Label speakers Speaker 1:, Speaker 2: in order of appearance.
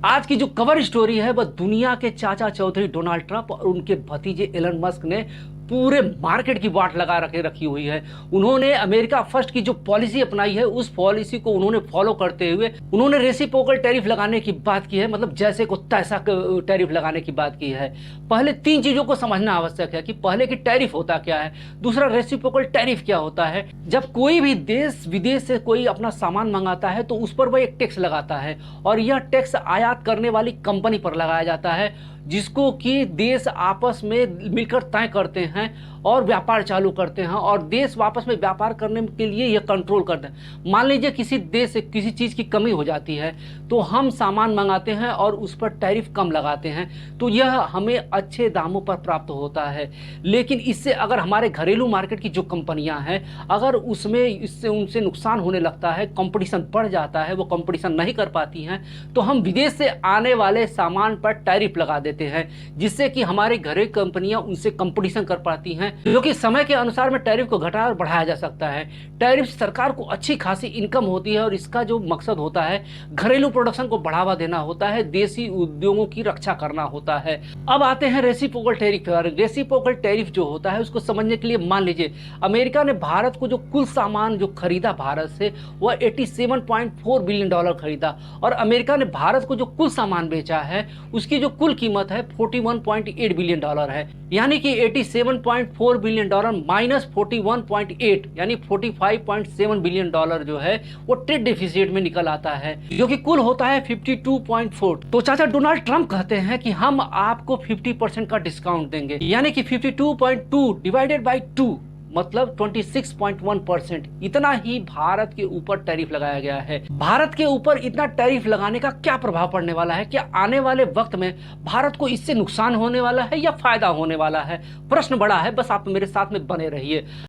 Speaker 1: आज की जो कवर स्टोरी है वह दुनिया के चाचा चौधरी डोनाल्ड ट्रंप और उनके भतीजे एलन मस्क ने पूरे मार्केट की वाट लगा रखी हुई है। उन्होंने अमेरिका फर्स्ट की जो पॉलिसी अपनाई है उस पॉलिसी को उन्होंने फॉलो करते हुए उन्होंने रेसिप्रोकल टैरिफ लगाने की बात की है, मतलब जैसे को तैसा टैरिफ लगाने की बात की है। पहले तीन चीजों को समझना आवश्यक है कि पहले की टैरिफ होता क्या है, दूसरा रेसिप्रोकल टैरिफ क्या होता है। जब कोई भी देश विदेश से कोई अपना सामान मंगाता है तो उस पर वह एक टैक्स लगाता है और यह टैक्स आयात करने वाली कंपनी पर लगाया जाता है, जिसको कि देश आपस में मिलकर तय करते हैं और व्यापार चालू करते हैं और देश आपस में व्यापार करने के लिए यह कंट्रोल करते हैं। मान लीजिए किसी देश से किसी चीज़ की कमी हो जाती है तो हम सामान मंगाते हैं और उस पर टैरिफ कम लगाते हैं, तो यह हमें अच्छे दामों पर प्राप्त होता है। लेकिन इससे अगर हमारे घरेलू मार्केट की जो कंपनियां हैं अगर उसमें इससे उनसे नुकसान होने लगता है, कंपटीशन बढ़ जाता है, वो कंपटीशन नहीं कर पाती हैं, तो हम विदेश से आने वाले सामान पर टैरिफ लगा देते हैं, जिससे कि हमारे घरेलू कंपनियां उनसे कंपटीशन कर पाती हैं, जो कि समय के अनुसार में टैरिफ को घटाया और बढ़ाया जा सकता है। टैरिफ से सरकार को अच्छी खासी इनकम होती है और इसका जो मकसद होता है घरेलू प्रोडक्शन को बढ़ावा देना होता है, देसी उद्योगों की रक्षा करना होता है। अब आते हैं रेसिप्रोकल टैरिफ। रेसिप्रोकल टैरिफ जो होता है उसको समझने के लिए मान लीजिए अमेरिका ने भारत को जो कुल सामान जो खरीदा भारत से वह 87.4 बिलियन डॉलर खरीदा और अमेरिका ने भारत को जो कुल सामान बेचा है उसकी जो कुल कीमत है 41.8 बिलियन डॉलर है। यानी कि 87.4 बिलियन डॉलर माइनस 41.8 यानी 45.7 बिलियन डॉलर जो है वो ट्रेड डिफिसिट में निकल आता है, जो कि कुल होता है 52.4। तो चाचा डोनाल्ड ट्रंप कहते हैं कि हम आपको 50% का डिस्काउंट देंगे, यानी कि 52.2 डिवाइडेड बाई 2 मतलब 26.1%। इतना ही भारत के ऊपर टैरिफ लगाया गया है। भारत के ऊपर इतना टैरिफ लगाने का क्या प्रभाव पड़ने वाला है? क्या आने वाले वक्त में भारत को इससे नुकसान होने वाला है या फायदा होने वाला है? प्रश्न बड़ा है, बस आप मेरे साथ में बने रहिए।